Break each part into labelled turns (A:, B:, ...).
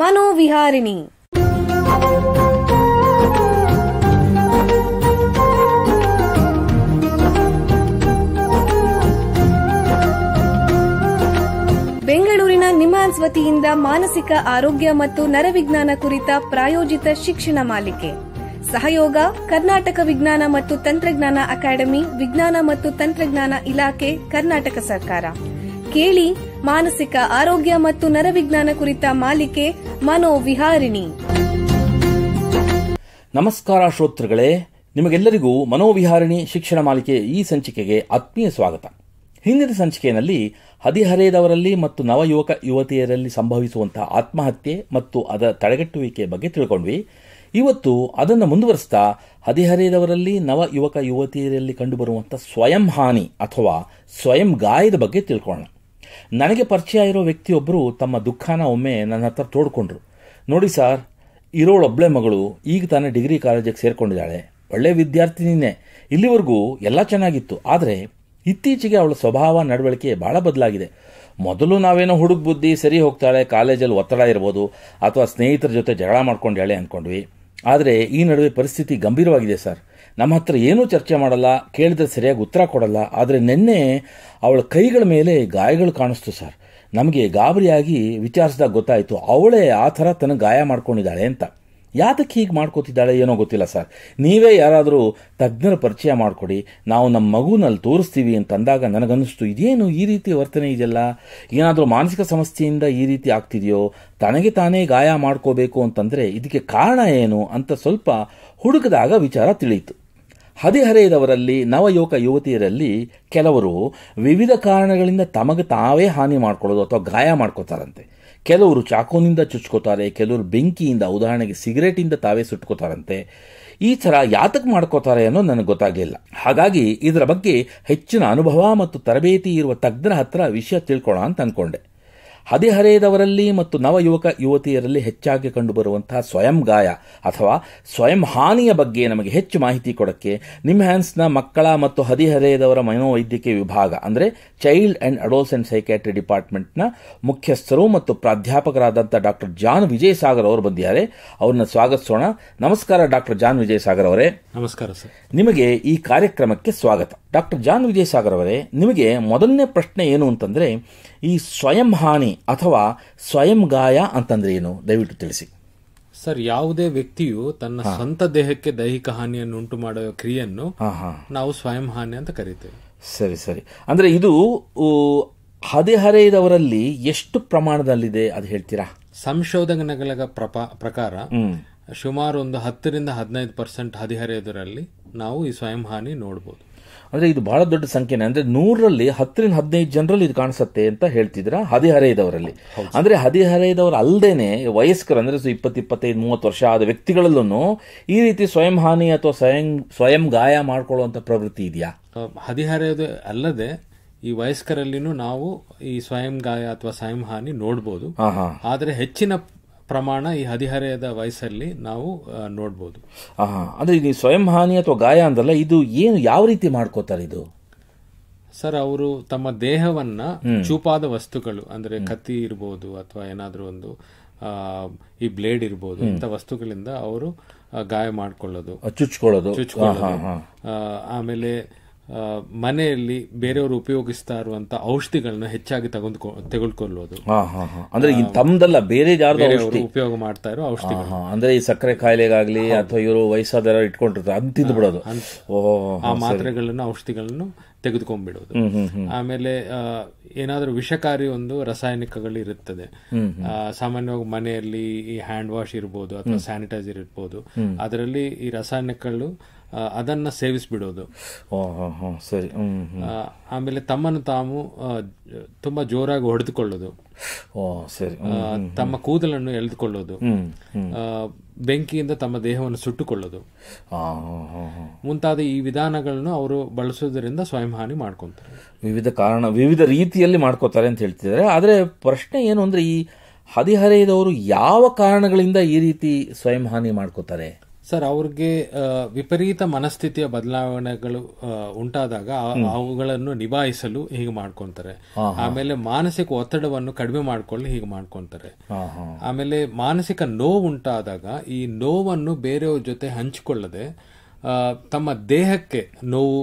A: ಮನೋವಿಹಾರಿಣಿ. ಬೆಂಗಳೂರಿನ ನಿಮ್ಹಾನ್ಸ್ ವತಿಯಿಂದ ಮಾನಸಿಕ ಆರೋಗ್ಯ ಮತ್ತು ನರವಿಜ್ಞಾನ ಕುರಿತ ಪ್ರಾಯೋಜಿತ ಶಿಕ್ಷಣ ಮಾಲಿಕೆ. ಸಹಯೋಗ ಕರ್ನಾಟಕ ವಿಜ್ಞಾನ ಮತ್ತು ತಂತ್ರಜ್ಞಾನ ಅಕಾಡೆಮಿ, ವಿಜ್ಞಾನ ಮತ್ತು ತಂತ್ರಜ್ಞಾನ ಇಲಾಖೆ, ಕರ್ನಾಟಕ ಸರ್ಕಾರ. ಕೇಳಿ ಮಾನಸಿಕ ಆರೋಗ್ಯ ಮತ್ತು ನರವಿಜ್ಞಾನ ಕುರಿತ ಮಾಲಿಕೆ ಮನೋವಿಹಾರಿಣಿ.
B: ನಮಸ್ಕಾರ ಶ್ರೋತೃಗಳೇ, ನಿಮಗೆಲ್ಲರಿಗೂ ಮನೋವಿಹಾರಿಣಿ ಶಿಕ್ಷಣ ಮಾಲಿಕೆ ಈ ಸಂಚಿಕೆಗೆ ಆತ್ಮೀಯ ಸ್ವಾಗತ. ಹಿಂದಿನ ಸಂಚಿಕೆಯಲ್ಲಿ ಹದಿಹರೆಯದವರಲ್ಲಿ ಮತ್ತು ನವಯುವಕ ಯುವತಿಯರಲ್ಲಿ ಸಂಭವಿಸುವಂತಹ ಆತ್ಮಹತ್ಯೆ ಮತ್ತು ಅದರ ತಡೆಗಟ್ಟುವಿಕೆ ಬಗ್ಗೆ ತಿಳ್ಕೊಂಡ್ವಿ. ಇವತ್ತು ಅದನ್ನು ಮುಂದುವರಿಸ್ತಾ ಹದಿಹರೆಯದವರಲ್ಲಿ ನವ ಯುವಕ ಯುವತಿಯರಲ್ಲಿ ಕಂಡುಬರುವಂಥ ಸ್ವಯಂ ಹಾನಿ ಅಥವಾ ಸ್ವಯಂ ಗಾಯದ ಬಗ್ಗೆ ತಿಳ್ಕೊಳ್ಳೋಣ. ನನಗೆ ಪರಿಚಯ ಇರೋ ವ್ಯಕ್ತಿಯೊಬ್ಬರು ತಮ್ಮ ದುಃಖನ ಒಮ್ಮೆ ನನ್ನ ಹತ್ರ ತೋಡ್ಕೊಂಡ್ರು. ನೋಡಿ ಸರ್, ಇರೋಳೊಬ್ಬಳೆ ಮಗಳು ಈಗ ತಾನೇ ಡಿಗ್ರಿ ಕಾಲೇಜಿಗೆ ಸೇರ್ಕೊಂಡಿದ್ದಾಳೆ, ಒಳ್ಳೆ ವಿದ್ಯಾರ್ಥಿನಿನೇ, ಇಲ್ಲಿವರೆಗೂ ಎಲ್ಲ ಚೆನ್ನಾಗಿತ್ತು. ಆದರೆ ಇತ್ತೀಚೆಗೆ ಅವಳ ಸ್ವಭಾವ ನಡವಳಿಕೆ ಬಹಳ ಬದಲಾಗಿದೆ. ಮೊದಲು ನಾವೇನೋ ಹುಡುಗ ಬುದ್ಧಿ ಸರಿ ಹೋಗ್ತಾಳೆ, ಕಾಲೇಜಲ್ಲಿ ಒತ್ತಡ ಇರ್ಬೋದು ಅಥವಾ ಸ್ನೇಹಿತರ ಜೊತೆ ಜಗಳ ಮಾಡ್ಕೊಂಡಾಳೆ ಅಂದ್ಕೊಂಡ್ವಿ. ಆದರೆ ಈ ನಡುವೆ ಪರಿಸ್ಥಿತಿ ಗಂಭೀರವಾಗಿದೆ ಸರ್. ನಮ್ಮ ಹತ್ರ ಏನೂ ಚರ್ಚೆ ಮಾಡಲ್ಲ, ಕೇಳಿದ್ರೆ ಸರಿಯಾಗಿ ಉತ್ತರ ಕೊಡಲ್ಲ. ಆದರೆ ನಿನ್ನೆ ಅವಳ ಕೈಗಳ ಮೇಲೆ ಗಾಯಗಳು ಕಾಣಿಸ್ತು ಸರ್. ನಮಗೆ ಗಾಬರಿಯಾಗಿ ವಿಚಾರಿಸಿದಾಗ ಗೊತ್ತಾಯಿತು ಅವಳೇ ಆ ಥರ ತನಗೆ ಗಾಯ ಮಾಡ್ಕೊಂಡಿದ್ದಾಳೆ ಅಂತ. ಯಾತಕ್ಕೆ ಹೀಗೆ ಮಾಡ್ಕೋತಿದ್ದಾಳೆ ಏನೋ ಗೊತ್ತಿಲ್ಲ ಸರ್. ನೀವೇ ಯಾರಾದರೂ ತಜ್ಞರ ಪರಿಚಯ ಮಾಡಿಕೊಡಿ, ನಾವು ನಮ್ಮ ಮಗುನಲ್ಲಿ ತೋರಿಸ್ತೀವಿ ಅಂತಂದಾಗ ನನಗನ್ನಿಸ್ತು, ಇದೇನು ಈ ರೀತಿ ವರ್ತನೆ ಇದೆಯಲ್ಲ, ಏನಾದರೂ ಮಾನಸಿಕ ಸಮಸ್ಯೆಯಿಂದ ಈ ರೀತಿ ಆಗ್ತಿದೆಯೋ, ತನಗೆ ತಾನೇ ಗಾಯ ಮಾಡ್ಕೋಬೇಕು ಅಂತಂದರೆ ಇದಕ್ಕೆ ಕಾರಣ ಏನು ಅಂತ ಸ್ವಲ್ಪ ಹುಡುಕಿದಾಗ ವಿಚಾರ ತಿಳಿಯಿತು. ಹದಿಹರೆಯದವರಲ್ಲಿ ನವಯುವಕ ಯುವತಿಯರಲ್ಲಿ ಕೆಲವರು ವಿವಿಧ ಕಾರಣಗಳಿಂದ ತಮಗೆ ತಾವೇ ಹಾನಿ ಮಾಡ್ಕೊಳ್ಳೋದು ಅಥವಾ ಗಾಯ ಮಾಡ್ಕೋತಾರಂತೆ. ಕೆಲವರು ಚಾಕುನಿಂದ ಚುಚ್ಕೋತಾರೆ, ಕೆಲವರು ಬೆಂಕಿಯಿಂದ, ಉದಾಹರಣೆಗೆ ಸಿಗರೇಟಿಂದ ತಾವೇ ಸುಟ್ಕೋತಾರಂತೆ. ಈ ಥರ ಯಾತಕ್ಕೆ ಮಾಡ್ಕೋತಾರೆ ಅನ್ನೋದು ನನಗೆ ಗೊತ್ತಾಗಲಿಲ್ಲ. ಹಾಗಾಗಿ ಇದರ ಬಗ್ಗೆ ಹೆಚ್ಚಿನ ಅನುಭವ ಮತ್ತು ತರಬೇತಿ ಇರುವ ತಜ್ಞರ ಹತ್ರ ವಿಷಯ ತಿಳ್ಕೊಳ್ಳೋಣ ಅಂತ ಅಂದ್ಕೊಂಡೆ. ಹದಿಹರೆಯದವರಲ್ಲಿ ಮತ್ತು ನವಯುವಕ ಯುವತಿಯರಲ್ಲಿ ಹೆಚ್ಚಾಗಿ ಕಂಡುಬರುವಂತಹ ಸ್ವಯಂ ಗಾಯ ಅಥವಾ ಸ್ವಯಂ ಹಾನಿಯ ಬಗ್ಗೆ ನಮಗೆ ಹೆಚ್ಚು ಮಾಹಿತಿ ಕೊಡೋಕ್ಕೆ ನಿಮ್ಹಾನ್ಸ್ನ ಮಕ್ಕಳ ಮತ್ತು ಹದಿಹರೆಯದವರ ಮನೋವೈದ್ಯಕೀಯ ವಿಭಾಗ ಅಂದರೆ ಚೈಲ್ಡ್ ಅಂಡ್ ಅಡೋಲ್ಸೆಂಟ್ ಸೈಕ್ಯಾಟ್ರಿ ಡಿಪಾರ್ಟ್ಮೆಂಟ್ನ ಮುಖ್ಯಸ್ಥರು ಮತ್ತು ಪ್ರಾಧ್ಯಾಪಕರಾದಂಥ ಡಾಕ್ಟರ್ ಜಾನ್ ವಿಜಯ್ ಸಾಗರ್ ಅವರು ಬಂದಿದ್ದಾರೆ. ಅವ್ರನ್ನ ಸ್ವಾಗತಿಸೋಣ. ನಮಸ್ಕಾರ ಡಾಕ್ಟರ್ ಜಾನ್ ವಿಜಯ್ ಸಾಗರ್ ಅವರೇ.
C: ನಮಸ್ಕಾರ ಸರ್.
B: ನಿಮಗೆ ಈ ಕಾರ್ಯಕ್ರಮಕ್ಕೆ ಸ್ವಾಗತ. ಡಾಕ್ಟರ್ ಜಾನ್ ವಿಜಯ್ ಸಾಗರ್ ಅವರೇ, ನಿಮಗೆ ಮೊದಲನೇ ಪ್ರಶ್ನೆ ಏನು ಅಂತಂದ್ರೆ, ಈ ಸ್ವಯಂ ಹಾನಿ ಅಥವಾ ಸ್ವಯಂ ಗಾಯ ಅಂತಂದ್ರೆ ಏನು, ದಯವಿಟ್ಟು ತಿಳಿಸಿ
C: ಸರ್. ಯಾವುದೇ ವ್ಯಕ್ತಿಯು ತನ್ನ ಸ್ವಂತ ದೇಹಕ್ಕೆ ದೈಹಿಕ ಹಾನಿಯನ್ನು ಉಂಟು ಮಾಡುವ ಕ್ರಿಯೆಯನ್ನು ನಾವು ಸ್ವಯಂ ಹಾನಿ ಅಂತ ಕರೀತೇವೆ.
B: ಸರಿ ಸರಿ. ಅಂದ್ರೆ ಇದು ಹದಿಹರೆಯದವರಲ್ಲಿ ಎಷ್ಟು ಪ್ರಮಾಣದಲ್ಲಿದೆ ಅದು ಹೇಳ್ತೀರಾ?
C: ಸಂಶೋಧನೆಗಳ ಪ್ರಕಾರ ಸುಮಾರು ಒಂದು 10-15% ಹದಿಹರೆಯದವರಲ್ಲಿ ನಾವು ಈ ಸ್ವಯಂ ಹಾನಿ ನೋಡಬಹುದು.
B: ಅಂದ್ರೆ ಇದು ಬಹಳ ದೊಡ್ಡ ಸಂಖ್ಯೆನೇ. ಅಂದ್ರೆ 100ರಲ್ಲಿ 10-15 ಜನರಲ್ಲಿ ಇದು ಕಾಣಿಸುತ್ತೆ ಅಂತ ಹೇಳ್ತಿದ್ರ ಹದಿಹರೆಯದವರಲ್ಲಿ. ಅಂದ್ರೆ ಹದಿಹರೆಯದವರು ಅಲ್ಲದೇನೆ ವಯಸ್ಕರು ಅಂದ್ರೆ 20-25-30 ವರ್ಷ ಆದ ವ್ಯಕ್ತಿಗಳಲ್ಲೂ ಈ ರೀತಿ ಸ್ವಯಂ ಹಾನಿ ಅಥವಾ ಸ್ವಯಂ ಗಾಯ ಮಾಡ್ಕೊಳ್ಳುವಂತ ಪ್ರವೃತ್ತಿ ಇದೆಯಾ?
C: ಹದಿಹರೆಯದ ಅಲ್ಲದೆ ಈ ವಯಸ್ಕರಲ್ಲಿನೂ ನಾವು ಈ ಸ್ವಯಂ ಗಾಯ ಅಥವಾ ಸ್ವಯಂ ಹಾನಿ ನೋಡಬಹುದು. ಆದರೆ ಹೆಚ್ಚಿನ ಪ್ರಮಾಣ ಈ ಹದಿಹರೆಯದ ವಯಸ್ಸಲ್ಲಿ ನಾವು ನೋಡಬಹುದು.
B: ಅಂದ್ರೆ ಈ ಸ್ವಯಂ ಹಾನಿ ಅಥವಾ ಗಾಯ ಅಂದ್ರಲ್ಲ, ಇದು ಏನು, ಯಾವ ರೀತಿ ಮಾಡ್ಕೋತಾರೆ ಇದು?
C: ಸರ್, ಅವರು ತಮ್ಮ ದೇಹವನ್ನ ಚೂಪಾದ ವಸ್ತುಗಳು ಅಂದ್ರೆ ಕತ್ತಿ ಇರಬಹುದು ಅಥವಾ ಏನಾದ್ರೂ ಒಂದು ಈ ಬ್ಲೇಡ್ ಇರಬಹುದು, ಇಂಥ ವಸ್ತುಗಳಿಂದ ಅವರು ಗಾಯ ಮಾಡ್ಕೊಳ್ಳೋದು,
B: ಚುಚ್ಕೊಳ್ಳೋದು.
C: ಆಮೇಲೆ ಮನೆಯಲ್ಲಿ ಬೇರೆಯವರು ಉಪಯೋಗಿಸ್ತಾ ಇರುವಂತ ಔಷಧಿಗಳನ್ನ ಹೆಚ್ಚಾಗಿ ತೆಗೆದುಕೊಳ್ಳೋದು.
B: ಅಂದ್ರೆ ತಮ್ಮದಲ್ಲ, ಬೇರೆ ಯಾರು
C: ಉಪಯೋಗ ಮಾಡ್ತಾ ಇರೋ ಔಷಧಿಗಳು,
B: ಅಂದ್ರೆ ಈ ಸಕ್ಕರೆ ಕಾಯಿಲೆಗಾಗ್ಲಿ ಅಥವಾ ಇವರು ವಯಸ್ಸಾದವರು ಇಟ್ಕೊಂಡಿರ್ತಾರೆ ಅಂತ ತಿಂದ್ಬಿಡೋದು,
C: ಆ ಮಾತ್ರೆಗಳನ್ನು ಔಷಧಿಗಳನ್ನು ತೆಗೆದುಕೊಂಡ್ಬಿಡೋದು. ಆಮೇಲೆ ಏನಾದ್ರೂ ವಿಷಕಾರಿ ಒಂದು ರಾಸಾಯನಿಕಗಳು ಇರುತ್ತದೆ. ಸಾಮಾನ್ಯವಾಗಿ ಮನೆಯಲ್ಲಿ ಈ ಹ್ಯಾಂಡ್ ವಾಶ್ ಇರ್ಬೋದು ಅಥವಾ ಸ್ಯಾನಿಟೈಸರ್ ಇರ್ಬೋದು, ಅದರಲ್ಲಿ ಈ ರಾಸಾಯನಿಕಗಳು ಅದನ್ನ ಸೇವಿಸ್ಬಿಡೋದು.
B: ಸರಿ.
C: ಆಮೇಲೆ ತಮ್ಮನ್ನು ತಾವು ತುಂಬಾ ಜೋರಾಗಿ ಹೊಡೆದುಕೊಳ್ಳೋದು,
B: ಸರಿ,
C: ತಮ್ಮ ಕೂದಲನ್ನು ಎಳೆದುಕೊಳ್ಳೋದು, ಬೆಂಕಿಯಿಂದ ತಮ್ಮ ದೇಹವನ್ನು ಸುಟ್ಟುಕೊಳ್ಳೋದು ಮುಂತಾದ ಈ ವಿಧಾನಗಳನ್ನು ಅವರು ಬಳಸೋದ್ರಿಂದ ಸ್ವಯಂ ಹಾನಿ ಮಾಡ್ಕೊಂತಾರೆ.
B: ವಿವಿಧ ರೀತಿಯಲ್ಲಿ ಮಾಡ್ಕೋತಾರೆ ಅಂತ ಹೇಳ್ತಿದ್ದಾರೆ. ಆದರೆ ಪ್ರಶ್ನೆ ಏನು ಅಂದ್ರೆ, ಈ ಹದಿಹರೆಯದವರು ಯಾವ ಕಾರಣಗಳಿಂದ ಈ ರೀತಿ ಸ್ವಯಂ ಹಾನಿ ಮಾಡ್ಕೋತಾರೆ?
C: ಸರ್, ಅವ್ರಿಗೆ ವಿಪರೀತ ಮನಸ್ಥಿತಿಯ ಬದಲಾವಣೆಗಳು ಉಂಟಾದಾಗ ಅವುಗಳನ್ನು ನಿಭಾಯಿಸಲು ಹೀಗೆ ಮಾಡ್ಕೊಂತಾರೆ. ಆಮೇಲೆ ಮಾನಸಿಕ ಒತ್ತಡವನ್ನು ಕಡಿಮೆ ಮಾಡ್ಕೊಳ್ಳಿ ಹೀಗೆ ಮಾಡ್ಕೊಂತಾರೆ. ಆಮೇಲೆ ಮಾನಸಿಕ ನೋವು ಉಂಟಾದಾಗ ಈ ನೋವನ್ನು ಬೇರೆಯವ್ರ ಜೊತೆ ಹಂಚಿಕೊಳ್ಳದೆ ತಮ್ಮ ದೇಹಕ್ಕೆ ನೋವು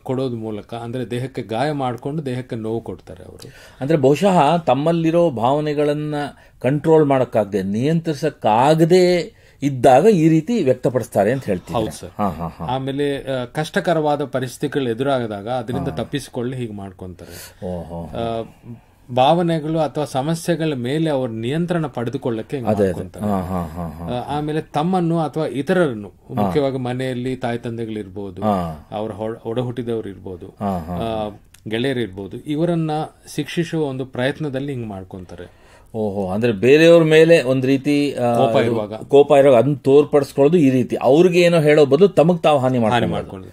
C: ಕೊಡೋದ್ ಮೂಲಕ, ಅಂದ್ರೆ ದೇಹಕ್ಕೆ ಗಾಯ ಮಾಡಿಕೊಂಡು ದೇಹಕ್ಕೆ ನೋವು ಕೊಡ್ತಾರೆ ಅವರು.
B: ಅಂದ್ರೆ ಬಹುಶಃ ತಮ್ಮಲ್ಲಿರೋ ಭಾವನೆಗಳನ್ನ ಕಂಟ್ರೋಲ್ ಮಾಡಕ್ಕಾಗದೆ, ನಿಯಂತ್ರಿಸಕ್ಕಾಗದೆ ಇದ್ದಾಗ ಈ ರೀತಿ ವ್ಯಕ್ತಪಡಿಸ್ತಾರೆ ಅಂತ ಹೇಳ್ತೀವಿ.
C: ಹೌದು ಸರ್. ಆಮೇಲೆ ಕಷ್ಟಕರವಾದ ಪರಿಸ್ಥಿತಿಗಳು ಎದುರಾಗದಾಗ ಅದರಿಂದ ತಪ್ಪಿಸಿಕೊಳ್ಳಿ ಹೀಗೆ ಮಾಡ್ಕೊಂತಾರೆ. ಭಾವನೆಗಳು ಅಥವಾ ಸಮಸ್ಯೆಗಳ ಮೇಲೆ ಅವರು ನಿಯಂತ್ರಣ ಪಡೆದುಕೊಳ್ಳಕ್ಕೆ ಮಾಡ್ಕೊಂತಾರೆ. ಆಮೇಲೆ ತಮ್ಮನ್ನು ಅಥವಾ ಇತರರನ್ನು, ಮುಖ್ಯವಾಗಿ ಮನೆಯಲ್ಲಿ ತಾಯಿ ತಂದೆಗಳಿರ್ಬೋದು, ಅವರ ಒಡ ಹುಟ್ಟಿದವರು ಇರ್ಬೋದು, ಗೆಳೆಯರಿರ್ಬೋದು, ಇವರನ್ನ ಶಿಕ್ಷಿಸುವ ಒಂದು ಪ್ರಯತ್ನದಲ್ಲಿ ಹಿಂಗ್ ಮಾಡ್ಕೊಂತಾರೆ.
B: ಓಹೋ, ಅಂದ್ರೆ ಬೇರೆಯವ್ರ ಮೇಲೆ ಒಂದ್ ರೀತಿ ಕೋಪ ಇರುವಾಗ ಅದನ್ನ ತೋರ್ಪಡಿಸ್ಕೊಳ್ಳೋದು ಈ ರೀತಿ, ಅವ್ರಿಗೆ ಏನೋ ಹೇಳೋ ಬದಲು ತಮಗ್ ತಾವು ಹಾನಿ ಮಾಡ್ಕೊಳ್ಳೋದು.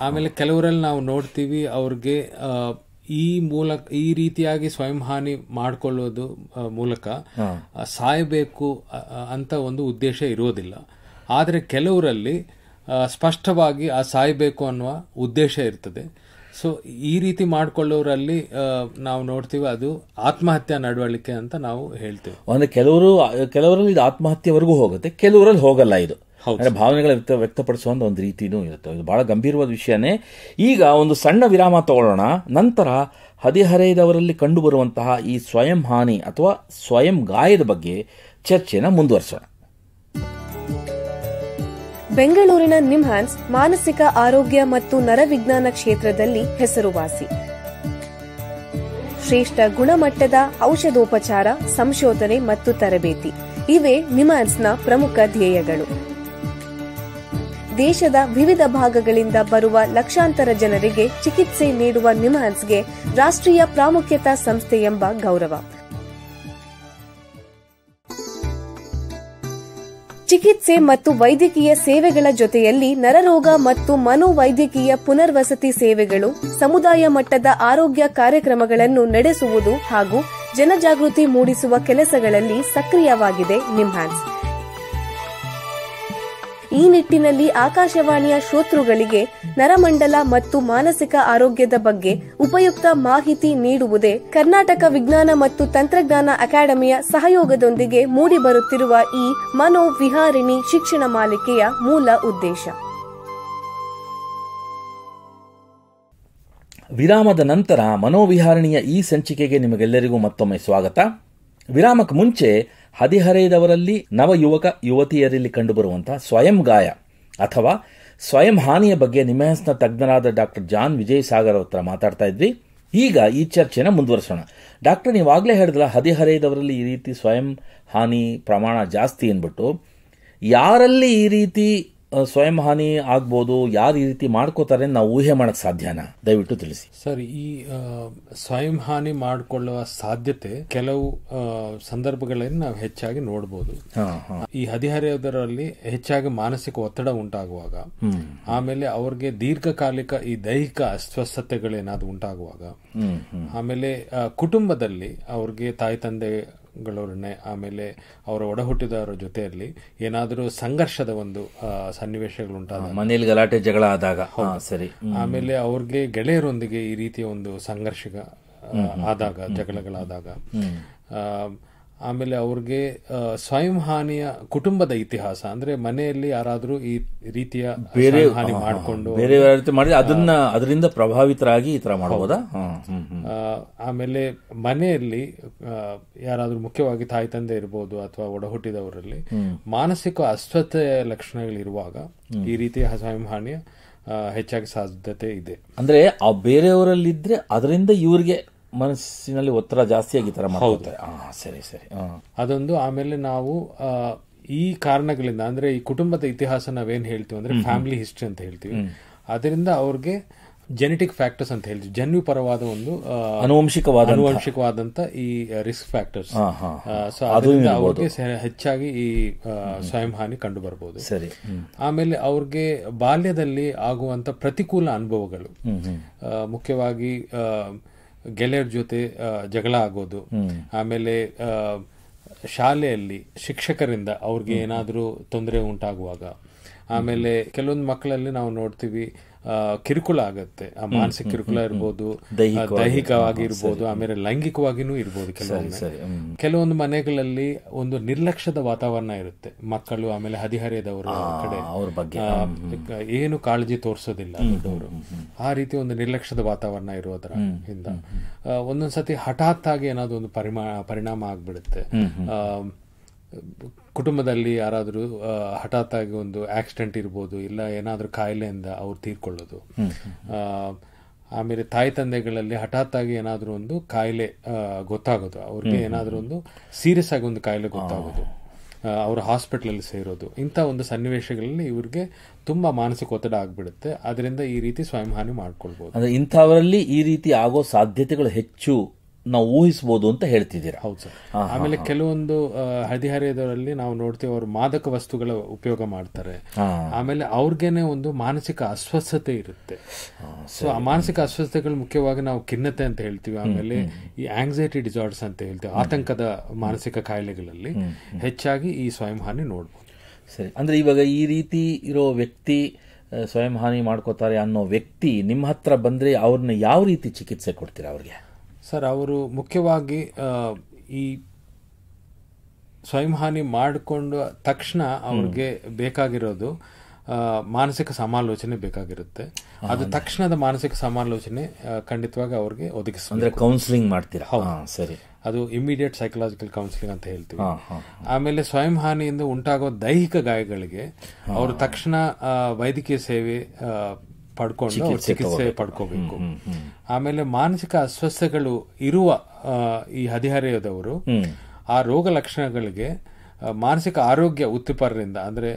C: ಆಮೇಲೆ ಕೆಲವರಲ್ಲಿ ನಾವು ನೋಡ್ತೀವಿ, ಅವ್ರಿಗೆ ಈ ರೀತಿಯಾಗಿ ಸ್ವಯಂ ಹಾನಿ ಮಾಡಿಕೊಳ್ಳೋದು ಮೂಲಕ ಸಾಯಬೇಕು ಅಂತ ಒಂದು ಉದ್ದೇಶ ಇರೋದಿಲ್ಲ. ಆದರೆ ಕೆಲವರಲ್ಲಿ ಸ್ಪಷ್ಟವಾಗಿ ಸಾಯಬೇಕು ಅನ್ನುವ ಉದ್ದೇಶ ಇರ್ತದೆ. ಸೊ ಈ ರೀತಿ ಮಾಡ್ಕೊಳ್ಳೋರಲ್ಲಿ ನಾವು ನೋಡ್ತೀವಿ ಅದು ಆತ್ಮಹತ್ಯಾ ನಡವಳಿಕೆ ಅಂತ ನಾವು ಹೇಳ್ತೇವೆ.
B: ಅಂದ್ರೆ ಕೆಲವರಲ್ಲಿ ಇದು ಆತ್ಮಹತ್ಯೆವರೆಗೂ ಹೋಗುತ್ತೆ, ಕೆಲವರಲ್ಲಿ ಹೋಗಲ್ಲ. ಇದು ಭಾವನೆಗಳ ವ್ಯಕ್ತಪಡಿಸುವ ಒಂದು ರೀತಿನೂ ಇರುತ್ತೆ. ಇದು ಬಹಳ ಗಂಭೀರವಾದ ವಿಷಯನೇ. ಈಗ ಒಂದು ಸಣ್ಣ ವಿರಾಮ ತಗೊಳ್ಳೋಣ. ನಂತರ ಹದಿಹರೆಯದವರಲ್ಲಿ ಕಂಡುಬರುವಂತಹ ಈ ಸ್ವಯಂ ಹಾನಿ ಅಥವಾ ಸ್ವಯಂ ಗಾಯದ ಬಗ್ಗೆ ಚರ್ಚೆನ ಮುಂದುವರಿಸೋಣ.
A: ಬೆಂಗಳೂರಿನ ನಿಮ್ಹಾನ್ಸ್ ಮಾನಸಿಕ ಆರೋಗ್ಯ ಮತ್ತು ನರವಿಜ್ಞಾನ ಕ್ಷೇತ್ರದಲ್ಲಿ ಹೆಸರುವಾಸಿ. ಶ್ರೇಷ್ಠ ಗುಣಮಟ್ಟದ ಔಷಧೋಪಚಾರ, ಸಂಶೋಧನೆ ಮತ್ತು ತರಬೇತಿ ಇವೇ ನಿಮ್ಹಾನ್ಸ್ನ ಪ್ರಮುಖ ಧ್ಯೇಯಗಳು. ದೇಶದ ವಿವಿಧ ಭಾಗಗಳಿಂದ ಬರುವ ಲಕ್ಷಾಂತರ ಜನರಿಗೆ ಚಿಕಿತ್ಸೆ ನೀಡುವ ನಿಮ್ಹಾನ್ಸ್ಗೆ ರಾಷ್ಟ್ರೀಯ ಪ್ರಾಮುಖ್ಯತಾ ಸಂಸ್ಥೆ ಎಂಬ ಗೌರವ. ಚಿಕಿತ್ಸೆ ಮತ್ತು ವೈದ್ಯಕೀಯ ಸೇವೆಗಳ ಜೊತೆಯಲ್ಲಿ ನರರೋಗ ಮತ್ತು ಮನೋವೈದ್ಯಕೀಯ ಪುನರ್ವಸತಿ ಸೇವೆಗಳು, ಸಮುದಾಯ ಮಟ್ಟದ ಆರೋಗ್ಯ ಕಾರ್ಯಕ್ರಮಗಳನ್ನು ನಡೆಸುವುದು ಹಾಗೂ ಜನಜಾಗೃತಿ ಮೂಡಿಸುವ ಕೆಲಸಗಳಲ್ಲಿ ಸಕ್ರಿಯವಾಗಿದೆ ನಿಮ್ಹಾನ್ಸ್. ಈ ನಿಟ್ಟಿನಲ್ಲಿ ಆಕಾಶವಾಣಿಯ ಶ್ರೋತೃಗಳಿಗೆ ನರಮಂಡಲ ಮತ್ತು ಮಾನಸಿಕ ಆರೋಗ್ಯದ ಬಗ್ಗೆ ಉಪಯುಕ್ತ ಮಾಹಿತಿ ನೀಡುವುದೇ ಕರ್ನಾಟಕ ವಿಜ್ಞಾನ ಮತ್ತು ತಂತ್ರಜ್ಞಾನ ಅಕಾಡೆಮಿಯ ಸಹಯೋಗದೊಂದಿಗೆ ಮೂಡಿಬರುತ್ತಿರುವ ಈ ಮನೋವಿಹಾರಿಣಿ ಶಿಕ್ಷಣ ಮಾಲಿಕೆಯ ಮೂಲ ಉದ್ದೇಶ.
B: ವಿರಾಮದ ನಂತರ ಮನೋವಿಹಾರಣಿಯ ಈ ಸಂಚಿಕೆಗೆ ನಿಮಗೆಲ್ಲರಿಗೂ ಮತ್ತೊಮ್ಮೆ ಸ್ವಾಗತ. ವಿರಾಮಕ್ಕೆ ಮುಂಚೆ ಹದಿಹರೆಯದವರಲ್ಲಿ ನವ ಯುವಕ ಯುವತಿಯರಲ್ಲಿ ಕಂಡುಬರುವಂತಹ ಸ್ವಯಂ ಗಾಯ ಅಥವಾ ಸ್ವಯಂ ಹಾನಿಯ ಬಗ್ಗೆ ನಿಮ್ಹಾನ್ಸ್ನ ತಜ್ಞರಾದ ಡಾಕ್ಟರ್ ಜಾನ್ ವಿಜಯ್ ಸಾಗರ್ ಹತ್ರ ಮಾತಾಡ್ತಾ ಇದ್ವಿ. ಈಗ ಈ ಚರ್ಚೆನ ಮುಂದುವರಿಸೋಣ. ಡಾಕ್ಟರ್, ನೀವಾಗಲೇ ಹೇಳಿದ್ರಲ್ಲ ಹದಿಹರೆಯದವರಲ್ಲಿ ಈ ರೀತಿ ಸ್ವಯಂ ಹಾನಿ ಪ್ರಮಾಣ ಜಾಸ್ತಿ ಅಂದ್ಬಿಟ್ಟು, ಯಾರಲ್ಲಿ ಈ ರೀತಿ ಸ್ವಯಂ ಹಾನಿ ಆಗ್ಬೋದು, ಯಾರು ಈ ರೀತಿ ಮಾಡ್ಕೋತಾರೆ ನಾವು ಊಹೆ ಮಾಡಕ್ ಸಾಧ್ಯನಾ? ದಯವಿಟ್ಟು ತಿಳಿಸಿ
C: ಸರ್. ಈ ಸ್ವಯಂ ಹಾನಿ ಮಾಡಿಕೊಳ್ಳುವ ಸಾಧ್ಯತೆ ಕೆಲವು ಸಂದರ್ಭಗಳಲ್ಲಿ ನಾವು ಹೆಚ್ಚಾಗಿ ನೋಡಬಹುದು. ಈ ಹದಿಹರೆಯದರಲ್ಲಿ ಹೆಚ್ಚಾಗಿ ಮಾನಸಿಕ ಒತ್ತಡ ಉಂಟಾಗುವಾಗ, ಆಮೇಲೆ ಅವ್ರಿಗೆ ದೀರ್ಘಕಾಲಿಕ ಈ ದೈಹಿಕ ಅಸ್ವಸ್ಥತೆಗಳೇನಾದ್ರು ಉಂಟಾಗುವಾಗ, ಆಮೇಲೆ ಕುಟುಂಬದಲ್ಲಿ ಅವ್ರಿಗೆ ತಾಯಿ ತಂದೆ ಗಳೊಡನೆ, ಆಮೇಲೆ ಅವರ ಒಡ ಹುಟ್ಟಿದವರ ಜೊತೆಯಲ್ಲಿ ಏನಾದರೂ ಸಂಘರ್ಷದ ಒಂದು ಸನ್ನಿವೇಶಗಳುಂಟಾದ,
B: ಮನೆಯಲ್ಲಿ ಗಲಾಟೆ ಜಗಳ ಆದಾಗ, ಸರಿ,
C: ಆಮೇಲೆ ಅವ್ರಿಗೆ ಗೆಳೆಯರೊಂದಿಗೆ ಈ ರೀತಿಯ ಒಂದು ಸಂಘರ್ಷ ಆದಾಗ, ಜಗಳಗಳಾದಾಗ, ಆಮೇಲೆ ಅವ್ರಿಗೆ ಸ್ವಯಂ ಹಾನಿಯ ಕುಟುಂಬದ ಇತಿಹಾಸ, ಅಂದ್ರೆ ಮನೆಯಲ್ಲಿ ಯಾರಾದ್ರೂ ಈ ರೀತಿಯ ಹಾನಿ ಮಾಡಿಕೊಂಡು
B: ಮಾಡಿ ಅದರಿಂದ ಪ್ರಭಾವಿತರಾಗಿ ಈ ತರ ಮಾಡಬಹುದಾ?
C: ಆಮೇಲೆ ಮನೆಯಲ್ಲಿ ಯಾರಾದ್ರೂ ಮುಖ್ಯವಾಗಿ ತಾಯಿ ತಂದೆ ಇರಬಹುದು ಅಥವಾ ಒಡ ಹುಟ್ಟಿದವರಲ್ಲಿ ಮಾನಸಿಕ ಅಸ್ವಸ್ಥತೆಯ ಲಕ್ಷಣಗಳಿರುವಾಗ ಈ ರೀತಿಯ ಸ್ವಯಂ ಹಾನಿಯ ಹೆಚ್ಚಾಗಿ ಸಾಧ್ಯತೆ ಇದೆ.
B: ಅಂದ್ರೆ ಆ ಬೇರೆಯವರಲ್ಲಿದ್ರೆ ಅದರಿಂದ ಇವ್ರಿಗೆ ಮನಸ್ಸಿನಲ್ಲಿ ಒತ್ತಡ ಜಾಸ್ತಿ ಆಗಿ ತರ ಮಾಡ್ತಾರೆ. ಸರಿ ಸರಿ,
C: ಅದೊಂದು. ಆಮೇಲೆ ನಾವು ಈ ಕಾರಣಗಳಿಂದ, ಅಂದ್ರೆ ಈ ಕುಟುಂಬದ ಇತಿಹಾಸ ನಾವೇನ್ ಹೇಳ್ತೀವಿ ಅಂದ್ರೆ ಫ್ಯಾಮಿಲಿ ಹಿಸ್ಟ್ರಿ ಅಂತ ಹೇಳ್ತೀವಿ, ಅದರಿಂದ ಅವ್ರಿಗೆ ಜೆನೆಟಿಕ್ ಫ್ಯಾಕ್ಟರ್ಸ್ ಅಂತ ಹೇಳ್ತೀವಿ, ಜನ್ಯುಪರವಾದ ಒಂದು ಅನುವಂಶಿಕವಾದಂತ ಈ ರಿಸ್ಕ್ ಫ್ಯಾಕ್ಟರ್ಸ್. ಸೊ ಅದರಿಂದ ಅವ್ರಿಗೆ ಹೆಚ್ಚಾಗಿ ಈ ಸ್ವಯಂ ಹಾನಿ ಕಂಡು ಬರಬಹುದು.
B: ಸರಿ.
C: ಆಮೇಲೆ ಅವ್ರಿಗೆ ಬಾಲ್ಯದಲ್ಲಿ ಆಗುವಂತ ಪ್ರತಿಕೂಲ ಅನುಭವಗಳು, ಮುಖ್ಯವಾಗಿ ಗೆಳೆಯರ ಜೊತೆ ಜಗಳ ಆಗೋದು, ಆಮೇಲೆ ಶಾಲೆಯಲ್ಲಿ ಶಿಕ್ಷಕರಿಂದ ಅವ್ರಿಗೆ ಏನಾದರೂ ತೊಂದರೆ ಉಂಟಾಗುವಾಗ, ಆಮೇಲೆ ಕೆಲವೊಂದು ಮಕ್ಕಳಲ್ಲಿ ನಾವು ನೋಡ್ತೀವಿ ಕಿರುಕುಳ ಆಗತ್ತೆ, ಮಾನಸಿಕ ಕಿರುಕುಳ ಇರ್ಬೋದು, ದೈಹಿಕವಾಗಿ ಇರ್ಬೋದು, ಆಮೇಲೆ ಲೈಂಗಿಕವಾಗಿನೂ ಇರ್ಬೋದು. ಕೆಲವೊಂದು ಮನೆಗಳಲ್ಲಿ ಒಂದು ನಿರ್ಲಕ್ಷ್ಯದ ವಾತಾವರಣ ಇರುತ್ತೆ, ಮಕ್ಕಳು ಆಮೇಲೆ ಹದಿಹರೆಯದವರ ಕಡೆ ಅವ್ರ ಬಗ್ಗೆ ಏನು ಕಾಳಜಿ ತೋರಿಸೋದಿಲ್ಲ ದೊಡ್ಡವರು. ಆ ರೀತಿ ಒಂದು ನಿರ್ಲಕ್ಷ್ಯದ ವಾತಾವರಣ ಇರೋದ್ರಿಂದ ಒಂದೊಂದ್ಸತಿ ಹಠಾತ್ ಆಗಿ ಏನಾದ್ರು ಒಂದು ಪರಿಣಾಮ ಆಗ್ಬಿಡುತ್ತೆ. ಕುಟುಂಬದಲ್ಲಿ ಯಾರಾದರೂ ಹಠಾತ್ ಆಗಿ ಒಂದು ಆಕ್ಸಿಡೆಂಟ್ ಇರ್ಬೋದು, ಇಲ್ಲ ಏನಾದರೂ ಕಾಯಿಲೆಯಿಂದ ಅವ್ರು ತೀರ್ಕೊಳ್ಳೋದು. ಆಮೇಲೆ ತಾಯಿ ತಂದೆಗಳಲ್ಲಿ ಹಠಾತ್ ಆಗಿ ಏನಾದರೂ ಒಂದು ಕಾಯಿಲೆ ಗೊತ್ತಾಗೋದು, ಅವ್ರಿಗೆ ಏನಾದರೂ ಒಂದು ಸೀರಿಯಸ್ ಆಗಿ ಒಂದು ಕಾಯಿಲೆ ಗೊತ್ತಾಗೋದು, ಅವರು ಹಾಸ್ಪಿಟಲ್ ಸೇರೋದು. ಇಂಥ ಒಂದು ಸನ್ನಿವೇಶಗಳಲ್ಲಿ ಇವ್ರಿಗೆ ತುಂಬಾ ಮಾನಸಿಕ ಒತ್ತಡ ಆಗ್ಬಿಡುತ್ತೆ. ಅದರಿಂದ ಈ ರೀತಿ ಸ್ವಯಂ ಹಾನಿ ಮಾಡ್ಕೊಳ್ಬಹುದು.
B: ಅಂದ್ರೆ ಇಂಥವರಲ್ಲಿ ಈ ರೀತಿ ಆಗೋ ಸಾಧ್ಯತೆಗಳು ಹೆಚ್ಚು ನಾವು ಊಹಿಸಬಹುದು ಅಂತ ಹೇಳ್ತಿದ್ದೀರಾ?
C: ಹೌದು ಸರ್. ಆಮೇಲೆ ಕೆಲವೊಂದು ಹದಿಹರೆಯದವರಲ್ಲಿ ನಾವು ನೋಡ್ತೀವಿ, ಅವರು ಮಾದಕ ವಸ್ತುಗಳ ಉಪಯೋಗ ಮಾಡ್ತಾರೆ. ಆಮೇಲೆ ಅವ್ರಿಗೇನೆ ಒಂದು ಮಾನಸಿಕ ಅಸ್ವಸ್ಥತೆ ಇರುತ್ತೆ. ಸೊ ಆ ಮಾನಸಿಕ ಅಸ್ವಸ್ಥತೆಗಳು ಮುಖ್ಯವಾಗಿ ನಾವು ಖಿನ್ನತೆ ಅಂತ ಹೇಳ್ತೀವಿ, ಆಮೇಲೆ ಈ ಆಂಗ್ಸೈಟಿ ಡಿಸಾರ್ಡರ್ಸ್ ಅಂತ ಹೇಳ್ತೀವಿ, ಆತಂಕದ ಮಾನಸಿಕ ಕಾಯಿಲೆಗಳಲ್ಲಿ ಹೆಚ್ಚಾಗಿ ಈ ಸ್ವಯಂ ಹಾನಿ ನೋಡ್ಬೋದು.
B: ಸರಿ, ಅಂದ್ರೆ ಇವಾಗ ಈ ರೀತಿ ಇರೋ ವ್ಯಕ್ತಿ ಸ್ವಯಂ ಹಾನಿ ಮಾಡ್ಕೋತಾರೆ ಅನ್ನೋ ವ್ಯಕ್ತಿ ನಿಮ್ಮ ಹತ್ರ ಬಂದ್ರೆ ಅವ್ರನ್ನ ಯಾವ ರೀತಿ ಚಿಕಿತ್ಸೆ ಕೊಡ್ತೀರಾ ಅವ್ರಿಗೆ?
C: ಸರ್, ಅವರು ಮುಖ್ಯವಾಗಿ ಈ ಸ್ವಯಂ ಹಾನಿ ಮಾಡಿಕೊಂಡ ತಕ್ಷಣ ಅವ್ರಿಗೆ ಬೇಕಾಗಿರೋದು ಮಾನಸಿಕ ಸಮಾಲೋಚನೆ ಬೇಕಾಗಿರುತ್ತೆ. ಅದು ತಕ್ಷಣದ ಮಾನಸಿಕ ಸಮಾಲೋಚನೆ ಖಂಡಿತವಾಗಿ ಅವ್ರಿಗೆ ಒದಗಿಸ್ತಾರೆ.
B: ಅಂದ್ರೆ ಕೌನ್ಸಿಲಿಂಗ್ ಮಾಡ್ತೀರಾ? ಸರಿ.
C: ಅದು ಇಮಿಡಿಯೇಟ್ ಸೈಕಲಾಜಿಕಲ್ ಕೌನ್ಸಿಲಿಂಗ್ ಅಂತ ಹೇಳ್ತೀವಿ. ಆಮೇಲೆ ಸ್ವಯಂ ಹಾನಿಯಿಂದ ಉಂಟಾಗೋ ದೈಹಿಕ ಗಾಯಗಳಿಗೆ ಅವರು ತಕ್ಷಣ ವೈದ್ಯಕೀಯ ಸೇವೆ ಪಡ್ಕೊಂಡು ಚಿಕಿತ್ಸೆ ಪಡ್ಕೋಬೇಕು. ಆಮೇಲೆ ಮಾನಸಿಕ ಅಸ್ವಸ್ಥತೆಗಳು ಇರುವ ಈ ಹದಿಹರೆಯದವರು ಆ ರೋಗ ಲಕ್ಷಣಗಳಿಗೆ ಮಾನಸಿಕ ಆರೋಗ್ಯ ವೃತ್ತಿಪರರಿಂದ, ಅಂದ್ರೆ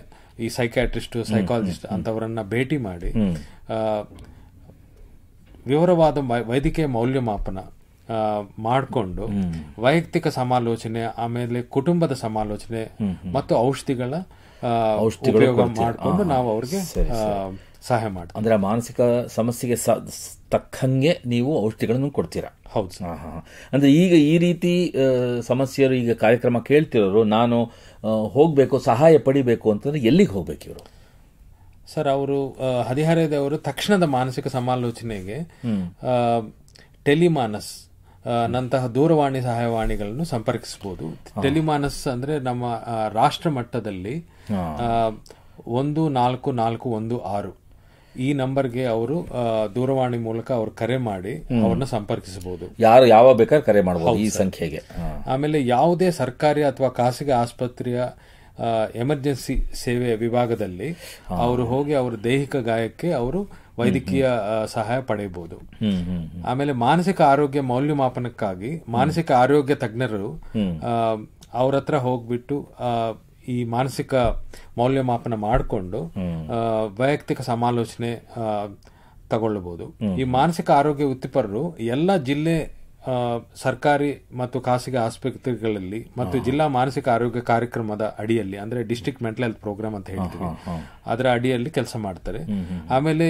C: ಈ ಸೈಕ್ಯಾಟ್ರಿಸ್ಟ್, ಸೈಕಾಲಜಿಸ್ಟ್ ಅಂತವರನ್ನ ಭೇಟಿ ಮಾಡಿ ವಿವರವಾದ ವೈದ್ಯಕೀಯ ಮೌಲ್ಯಮಾಪನ ಮಾಡಿಕೊಂಡು ವೈಯಕ್ತಿಕ ಸಮಾಲೋಚನೆ, ಆಮೇಲೆ ಕುಟುಂಬದ ಸಮಾಲೋಚನೆ ಮತ್ತು ಔಷಧಿಗಳ ಉಪಯೋಗ ಮಾಡಿಕೊಂಡು ನಾವು ಅವ್ರಿಗೆ ಸಹಾಯ ಮಾಡ್ತೀವಿ.
B: ಅಂದ್ರೆ ಮಾನಸಿಕ ಸಮಸ್ಯೆಗೆ ತಕ್ಕಂಗೆ ನೀವು ಔಷಧಿಗಳನ್ನು ಕೊಡ್ತೀರಾ?
C: ಹೌದು.
B: ಅಂದ್ರೆ ಈಗ ಈ ರೀತಿ ಸಮಸ್ಯೆಯರು ಈಗ ಕಾರ್ಯಕ್ರಮ ಕೇಳ್ತಿರೋರು, ನಾನು ಹೋಗ್ಬೇಕು, ಸಹಾಯ ಪಡಿಬೇಕು ಅಂತಂದ್ರೆ ಎಲ್ಲಿಗೆ ಹೋಗ್ಬೇಕು ಇವರು?
C: ಸರ್, ಅವರು ಹದಿಹರೆಯದವರು ತಕ್ಷಣದ ಮಾನಸಿಕ ಸಮಾಲೋಚನೆಗೆ ಟೆಲಿಮಾನಸ್ ನಂತಹ ದೂರವಾಣಿ ಸಹಾಯವಾಣಿಗಳನ್ನು ಸಂಪರ್ಕಿಸಬಹುದು. ಟೆಲಿಮಾನಸ್ ಅಂದ್ರೆ ನಮ್ಮ ರಾಷ್ಟ್ರ ಮಟ್ಟದಲ್ಲಿ 14416 ಈ ನಂಬರ್ಗೆ ಅವರು ದೂರವಾಣಿ ಮೂಲಕ ಅವರು ಕರೆ ಮಾಡಿ ಅವ್ರನ್ನ ಸಂಪರ್ಕಿಸಬಹುದು.
B: ಯಾರು ಯಾವ ಬೇಕಾದ್ರೆ ಕರೆ ಮಾಡಬಹುದು ಈ ಸಂಖ್ಯೆಗೆ.
C: ಆಮೇಲೆ ಯಾವುದೇ ಸರ್ಕಾರಿ ಅಥವಾ ಖಾಸಗಿ ಆಸ್ಪತ್ರೆಯ ಎಮರ್ಜೆನ್ಸಿ ಸೇವೆ ವಿಭಾಗದಲ್ಲಿ ಅವರು ಹೋಗಿ ಅವರ ದೈಹಿಕ ಗಾಯಕ್ಕೆ ಅವರು ವೈದ್ಯಕೀಯ ಸಹಾಯ ಪಡೆಯಬಹುದು. ಆಮೇಲೆ ಮಾನಸಿಕ ಆರೋಗ್ಯ ಮೌಲ್ಯಮಾಪನಕ್ಕಾಗಿ ಮಾನಸಿಕ ಆರೋಗ್ಯ ತಜ್ಞರು ಅವ್ರ ಹತ್ರ ಹೋಗ್ಬಿಟ್ಟು ಈ ಮಾನಸಿಕ ಮೌಲ್ಯಮಾಪನ ಮಾಡಿಕೊಂಡು ವೈಯಕ್ತಿಕ ಸಮಾಲೋಚನೆ ತಗೊಳ್ಳಬಹುದು. ಈ ಮಾನಸಿಕ ಆರೋಗ್ಯ ವೃತ್ತಿಪರರು ಎಲ್ಲ ಜಿಲ್ಲೆ ಸರ್ಕಾರಿ ಮತ್ತು ಖಾಸಗಿ ಆಸ್ಪತ್ರೆಗಳಲ್ಲಿ ಮತ್ತು ಜಿಲ್ಲಾ ಮಾನಸಿಕ ಆರೋಗ್ಯ ಕಾರ್ಯಕ್ರಮದ ಅಡಿಯಲ್ಲಿ, ಅಂದ್ರೆ ಡಿಸ್ಟ್ರಿಕ್ಟ್ ಮೆಂಟಲ್ ಹೆಲ್ತ್ ಪ್ರೋಗ್ರಾಮ್ ಅಂತ ಹೇಳ್ತೀವಿ, ಅದರ ಅಡಿಯಲ್ಲಿ ಕೆಲಸ ಮಾಡ್ತಾರೆ. ಆಮೇಲೆ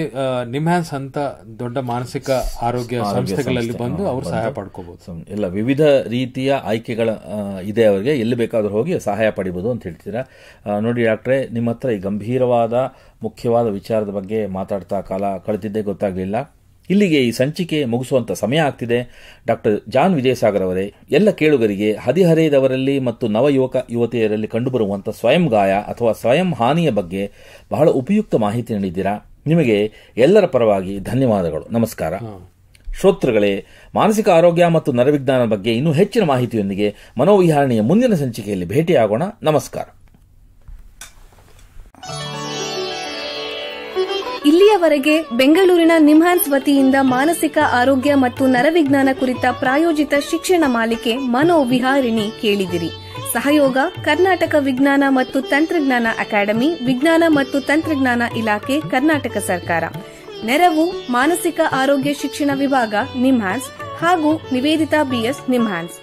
C: ನಿಮ್ಹಾನ್ಸ್ ಅಂತ ದೊಡ್ಡ ಮಾನಸಿಕ ಆರೋಗ್ಯ ಸಂಸ್ಥೆಗಳಲ್ಲಿ ಬಂದು ಅವರು ಸಹಾಯ ಪಡ್ಕೋಬಹುದು.
B: ಎಲ್ಲ ವಿವಿಧ ರೀತಿಯ ಆಯ್ಕೆಗಳ ಇದೆ, ಅವರಿಗೆ ಎಲ್ಲಿ ಬೇಕಾದ್ರೂ ಹೋಗಿ ಸಹಾಯ ಪಡಿಬಹುದು ಅಂತ ಹೇಳ್ತೀರಾ. ನೋಡಿ ಡಾಕ್ಟ್ರೆ, ನಿಮ್ಮ ಹತ್ರ ಈ ಗಂಭೀರವಾದ ಮುಖ್ಯವಾದ ವಿಚಾರದ ಬಗ್ಗೆ ಮಾತಾಡ್ತಾ ಕಾಲ ಕಳೆದಿದ್ದೇ ಗೊತ್ತಾಗಲಿಲ್ಲ. ಇಲ್ಲಿಗೆ ಈ ಸಂಚಿಕೆ ಮುಗಿಸುವಂತ ಸಮಯ ಆಗ್ತಿದೆ. ಡಾಕ್ಟರ್ ಜಾನ್ ವಿಜಯಸಾಗರ್ ಅವರೇ, ಎಲ್ಲ ಕೇಳುಗರಿಗೆ ಹದಿಹರೆಯದವರಲ್ಲಿ ಮತ್ತು ನವಯುವಕ ಯುವತಿಯರಲ್ಲಿ ಕಂಡುಬರುವಂತಹ ಸ್ವಯಂ ಗಾಯ ಅಥವಾ ಸ್ವಯಂ ಹಾನಿಯ ಬಗ್ಗೆ ಬಹಳ ಉಪಯುಕ್ತ ಮಾಹಿತಿ ನೀಡಿದ್ದೀರಾ. ನಿಮಗೆ ಎಲ್ಲರ ಪರವಾಗಿ ಧನ್ಯವಾದಗಳು. ನಮಸ್ಕಾರ. ಶ್ರೋತೃಗಳೇ, ಮಾನಸಿಕ ಆರೋಗ್ಯ ಮತ್ತು ನರವಿಜ್ಞಾನ ಬಗ್ಗೆ ಇನ್ನೂ ಹೆಚ್ಚಿನ ಮಾಹಿತಿಯೊಂದಿಗೆ ಮನೋವಿಹಾರಣೆಯ ಮುಂದಿನ ಸಂಚಿಕೆಯಲ್ಲಿ ಭೇಟಿಯಾಗೋಣ. ನಮಸ್ಕಾರ.
A: ಇಲ್ಲಿಯವರೆಗೆ ಬೆಂಗಳೂರಿನ ನಿಮ್ಹಾನ್ಸ್ ವತಿಯಿಂದ ಮಾನಸಿಕ ಆರೋಗ್ಯ ಮತ್ತು ನರವಿಜ್ಞಾನ ಕುರಿತ ಪ್ರಾಯೋಜಿತ ಶಿಕ್ಷಣ ಮಾಲಿಕೆ ಮನೋವಿಹಾರಿಣಿ ಕೇಳಿದಿರಿ. ಸಹಯೋಗ ಕರ್ನಾಟಕ ವಿಜ್ಞಾನ ಮತ್ತು ತಂತ್ರಜ್ಞಾನ ಅಕಾಡೆಮಿ, ವಿಜ್ಞಾನ ಮತ್ತು ತಂತ್ರಜ್ಞಾನ ಇಲಾಖೆ, ಕರ್ನಾಟಕ ಸರ್ಕಾರ. ನೆರವು ಮಾನಸಿಕ ಆರೋಗ್ಯ ಶಿಕ್ಷಣ ವಿಭಾಗ, ನಿಮ್ಹಾನ್ಸ್ ಹಾಗೂ ನಿವೇದಿತಾ ಬಿಎಸ್, ನಿಮ್ಹಾನ್ಸ್.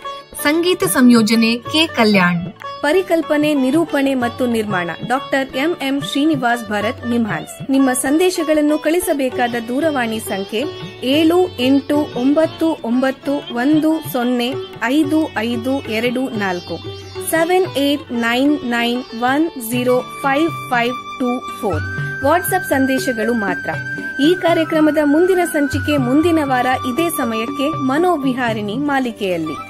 D: ಸಂಗೀತ ಸಂಯೋಜನೆ ಕೆ ಕಲ್ಯಾಣ್.
A: ಪರಿಕಲ್ಪನೆ, ನಿರೂಪಣೆ ಮತ್ತು ನಿರ್ಮಾಣ ಡಾಕ್ಟರ್ ಎಂಎಂ ಶ್ರೀನಿವಾಸ್ ಭರತ್, ನಿಮ್ಹಾನ್ಸ್. ನಿಮ್ಮ ಸಂದೇಶಗಳನ್ನು ಕಳಿಸಬೇಕಾದ ದೂರವಾಣಿ ಸಂಖ್ಯೆ 7899105524. 7899105524. ವಾಟ್ಸ್ಆಪ್ ಸಂದೇಶಗಳು ಮಾತ್ರ. ಈ ಕಾರ್ಯಕ್ರಮದ ಮುಂದಿನ ಸಂಚಿಕೆ ಮುಂದಿನ ವಾರ ಇದೇ ಸಮಯಕ್ಕೆ ಮನೋವಿಹಾರಿಣಿ ಮಾಲಿಕೆಯಲ್ಲಿ.